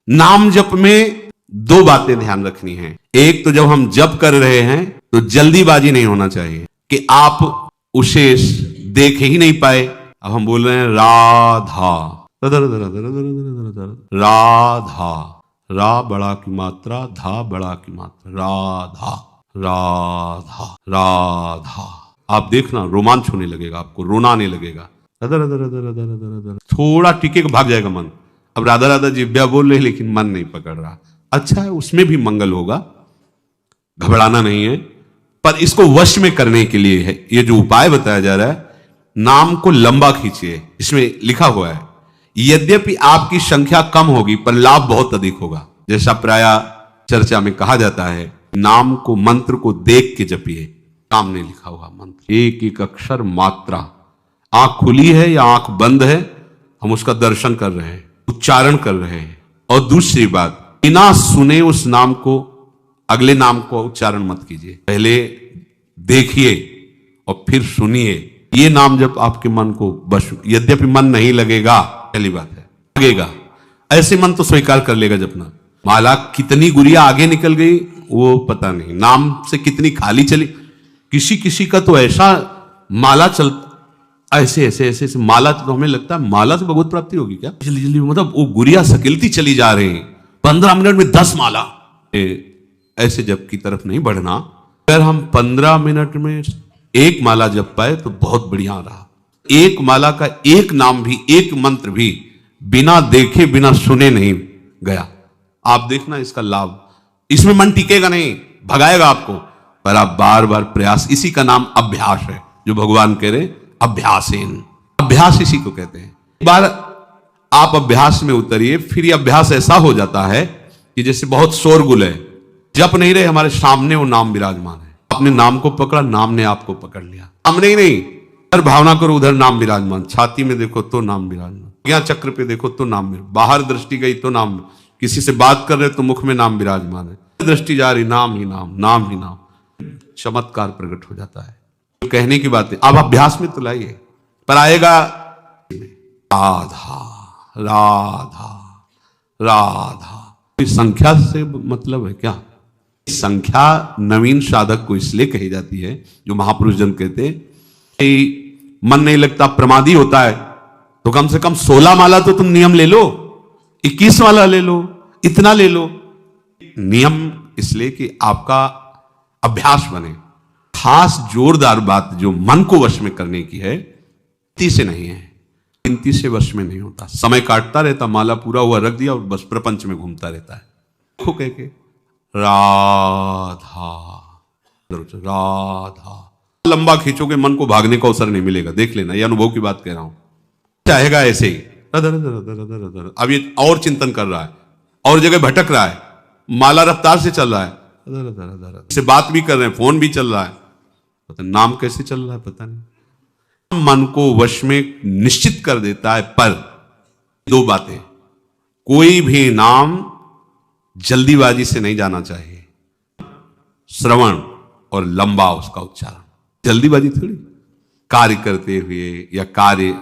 नाम जप में दो बातें ध्यान रखनी है। एक तो जब हम जप कर रहे हैं तो जल्दीबाजी नहीं होना चाहिए कि आप उसे देख ही नहीं पाए। अब हम बोल रहे हैं राधा, राधा, रा बड़ा की मात्रा, धा बड़ा की मात्रा, राधा, राधा, राधा। आप देखना रोमांच होने लगेगा, आपको रोना आने लगेगा। थोड़ा टिके भाग जाएगा मन। अब राधा राधा जिब्या बोल रहे लेकिन मन नहीं पकड़ रहा। अच्छा है, उसमें भी मंगल होगा, घबराना नहीं है। पर इसको वश में करने के लिए है ये जो उपाय बताया जा रहा है, नाम को लंबा खींचिए। इसमें लिखा हुआ है यद्यपि आपकी संख्या कम होगी पर लाभ बहुत अधिक होगा। जैसा प्राय चर्चा में कहा जाता है, नाम को मंत्र को देख के जपिए। सामने लिखा हुआ मंत्र, एक एक अक्षर मात्रा, आंख खुली है या आंख बंद है, हम उसका दर्शन कर रहे हैं, उच्चारण कर रहे हैं। और दूसरी बात, बिना सुने उस नाम को, अगले नाम को उच्चारण मत कीजिए, पहले देखिए और फिर सुनिए। ये नाम जब आपके मन को बस, यद्यपि मन नहीं लगेगा, पहली बात है, लगेगा ऐसे मन तो स्वीकार कर लेगा जपना। माला कितनी गुड़िया आगे निकल गई वो पता नहीं, नाम से कितनी खाली चली। किसी किसी का तो ऐसा माला चल, ऐसे ऐसे ऐसे ऐसे माला, तो हमें लगता है माला से भगवत प्राप्ति होगी क्या, जल्दी जल्दी, मतलब वो गुड़िया सकेलती चली जा रही है, 15 मिनट में 10 माला। ऐसे जप की तरफ नहीं बढ़ना। अगर हम 15 मिनट में एक माला जप पाए तो बहुत बढ़िया रहा। एक माला का एक नाम भी, एक मंत्र भी बिना देखे बिना सुने नहीं गया। आप देखना इसका लाभ। इसमें मन टिकेगा नहीं, भगाएगा आपको, पर आप बार बार प्रयास, इसी का नाम अभ्यास है, जो भगवान कह रहे अभ्यासेन। अभ्यास इसी को कहते हैं। एक बार आप अभ्यास में उतरिए, फिर ये अभ्यास ऐसा हो जाता है कि जैसे बहुत शोरगुल है, जप नहीं रहे, हमारे सामने वो नाम विराजमान है। आपने नाम को पकड़ा, नाम ने आपको पकड़ लिया। सामने ही नहीं, उधर भावना करो, उधर नाम विराजमान, छाती में देखो तो नाम विराजमान, यहाँ चक्र पे देखो तो नाम विराजमान, बाहर दृष्टि गई तो नाम, किसी से बात कर रहे तो मुख में नाम विराजमान है, दृष्टि जा रही, नाम ही नाम, नाम ही नाम। चमत्कार प्रकट हो जाता है। तो कहने की बात है, आप अभ्यास में तो लाइए, पर आएगा राधा, राधा, राधा। संख्या से मतलब है क्या? संख्या नवीन साधक को इसलिए कही जाती है, जो महापुरुष जन कहते हैं मन नहीं लगता, प्रमादी होता है, तो कम से कम 16 माला तो तुम नियम ले लो, 21 माला ले लो, इतना ले लो। नियम इसलिए कि आपका अभ्यास बने। खास जोरदार बात जो मन को वश में करने की है, गिनती से नहीं है, गिनती से वश में नहीं होता। समय काटता रहता, माला पूरा हुआ रख दिया और बस प्रपंच में घूमता रहता है। देखो कह के राधा, राधा, लंबा खींचोगे मन को भागने का अवसर नहीं मिलेगा। देख लेना, ये अनुभव की बात कह रहा हूं। चाहेगा ऐसे ही, अब ये और चिंतन कर रहा है, और जगह भटक रहा है, माला रफ्तार से चल रहा है, से बात भी कर रहे हैं, फोन भी चल रहा है, पता नाम कैसे चल रहा है पता नहीं। मन को वश में निश्चित कर देता है। पर दो बातें, कोई भी नाम जल्दीबाजी से नहीं जाना चाहिए, श्रवण और लंबा उसका उच्चारण। जल्दीबाजी थोड़ी, कार्य करते हुए या कार्य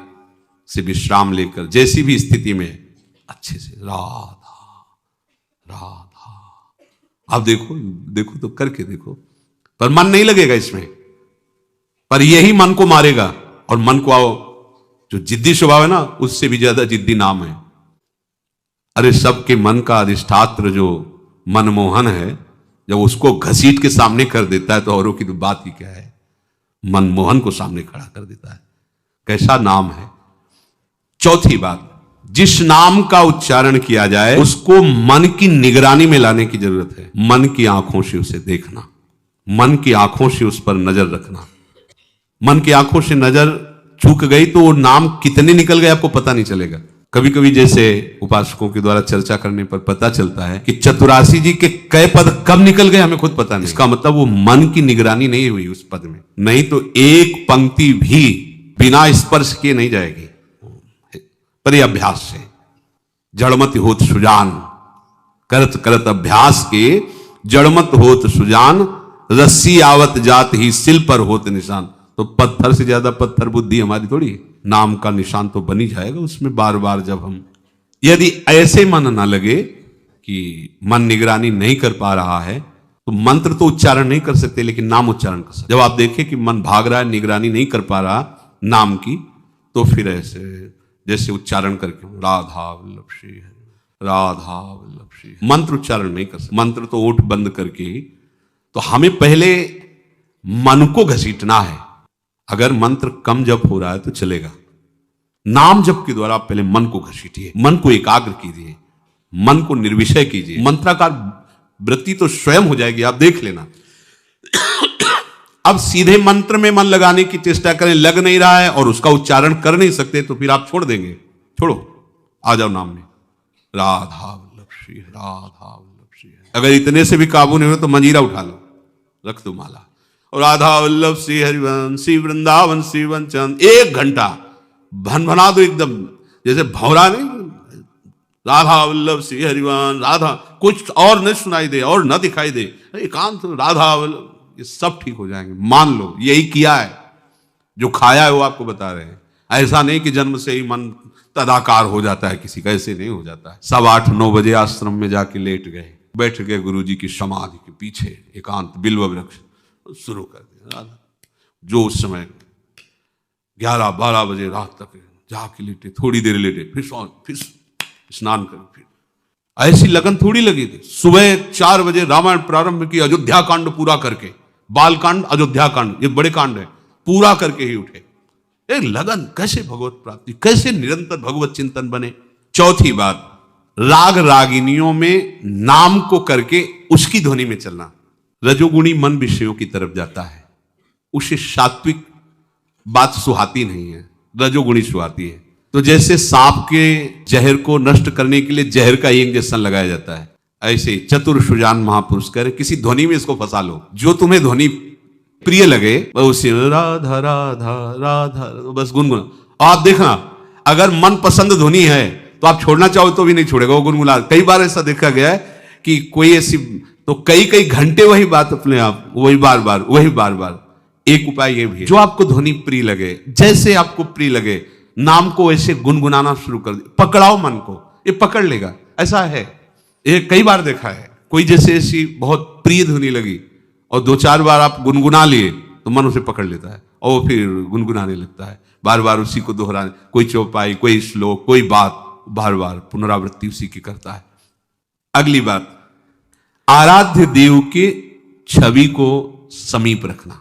से विश्राम लेकर, जैसी भी स्थिति में अच्छे से राधा, राधा। आप देखो, देखो तो करके देखो, पर मन नहीं लगेगा इसमें, पर यही मन को मारेगा। और मन को आओ, जो जिद्दी स्वभाव है ना, उससे भी ज्यादा जिद्दी नाम है। अरे सबके मन का अधिष्ठात्र जो मनमोहन है, जब उसको घसीट के सामने कर देता है तो औरों की तो बात ही क्या है, मनमोहन को सामने खड़ा कर देता है। कैसा नाम है। चौथी बात, जिस नाम का उच्चारण किया जाए उसको मन की निगरानी में लाने की जरूरत है। मन की आंखों से उसे देखना, मन की आंखों से उस पर नजर रखना। मन की आंखों से नजर चूक गई तो वो नाम कितने निकल गए आपको पता नहीं चलेगा। कभी कभी जैसे उपासकों के द्वारा चर्चा करने पर पता चलता है कि चतुरासी जी के कई पद कब निकल गए हमें खुद पता नहीं। इसका मतलब वो मन की निगरानी नहीं हुई उस पद में, नहीं तो एक पंक्ति भी बिना स्पर्श किए नहीं जाएगी। पर यह अभ्यास से जड़मत होत सुजान, करत करत अभ्यास के जड़मत होत सुजान, रस्सी आवत जात ही सिल पर होत निशान। तो पत्थर से ज्यादा पत्थर बुद्धि हमारी थोड़ी है। नाम का निशान तो बनी जाएगा उसमें बार बार। जब हम, यदि ऐसे मन ना लगे कि मन निगरानी नहीं कर पा रहा है तो मंत्र तो उच्चारण नहीं कर सकते लेकिन नाम उच्चारण कर सकते। जब आप देखें कि मन भाग रहा है, निगरानी नहीं कर पा रहा नाम की, तो फिर ऐसे जैसे उच्चारण करके राधा वल्लभ श्री हरि, राधा वल्लभ श्री हरि, मंत्र उच्चारण नहीं कर सकते। मंत्र तो ओठ बंद करके ही। तो हमें पहले मन को घसीटना है। अगर मंत्र कम जप हो रहा है तो चलेगा, नाम जप के द्वारा पहले मन को घसीटिए, मन को एकाग्र कीजिए, मन को निर्विषय कीजिए। मंत्राकार वृत्ति तो स्वयं हो जाएगी, आप देख लेना। अब सीधे मंत्र में मन लगाने की चेष्टा करें, लग नहीं रहा है और उसका उच्चारण कर नहीं सकते तो फिर आप छोड़ देंगे। छोड़ो, आ जाओ नाम में, राधा वल्लभ श्री, राधा वल्लभ श्री। अगर इतने से भी काबू नहीं हो तो मंजीरा उठा लो, रख दो माला, और राधा वल्लभ श्री हरिवंश श्री वृंदावन श्री वंचन 1 घंटा भनभना दो एकदम, जैसे भौरा नहीं, राधा वल्लभ श्री हरिवंश, राधा, कुछ और न सुनाई दे और न दिखाई दे, एकांत राधा वल्लभ, ये सब ठीक हो जाएंगे। मान लो यही किया है, जो खाया है वो आपको बता रहे हैं। ऐसा नहीं कि जन्म से ही मन तदाकार हो जाता है किसी का, ऐसे नहीं हो जाता है। 8:15-9 बजे आश्रम में जाके लेट गए, बैठ गए गुरुजी की समाधि के पीछे एकांत बिल्व वृक्ष, शुरू कर दिया राधा। जो उस समय 11-12 बजे रात तक जाके लेटे, थोड़ी देर लेटे, फिर स्नान कर, फिर ऐसी लगन थोड़ी लगी थी। सुबह 4 बजे रामायण प्रारंभ की, अयोध्या कांड पूरा करके, बाल कांड अयोध्या कांड ये बड़े कांड है, पूरा करके ही उठे। एक लगन, कैसे भगवत प्राप्ति, कैसे निरंतर भगवत चिंतन बने। चौथी बात, राग रागिनियों में नाम को करके उसकी ध्वनि में चलना। रजोगुणी मन विषयों की तरफ जाता है, उसे सात्विक बात सुहाती नहीं है, रजोगुणी सुहाती है। तो जैसे सांप के जहर को नष्ट करने के लिए जहर का इंजेक्शन लगाया जाता है, ऐसे चतुर सुजान महापुरुष कह रहे किसी ध्वनि में इसको फंसा लो, जो तुम्हें ध्वनि प्रिय लगे उसे राधा राधा राधा बस गुनगुना। आप देखना, अगर मन पसंद ध्वनि है तो आप छोड़ना चाहो तो भी नहीं छोड़ेगा, वो गुनगुना। कई बार ऐसा देखा गया है कि कोई ऐसी, तो कई घंटे वही बात अपने आप, वही बार बार। एक उपाय ये भी है, जो आपको ध्वनि प्रिय लगे, जैसे आपको प्रिय लगे, नाम को ऐसे गुनगुनाना शुरू कर दे, पकड़ाओ मन को, ये पकड़ लेगा। ऐसा है, ये कई बार देखा है। कोई जैसे ऐसी बहुत प्रिय ध्वनि लगी और 2-4 बार आप गुनगुना लिए तो मन उसे पकड़ लेता है और फिर गुनगुनाने लगता है, बार बार उसी को दोहराने, कोई चौपाई, कोई श्लोक, कोई बात, बार बार पुनरावृत्ति उसी की करता है। अगली बात, आराध्य देव के छवि को समीप रखना।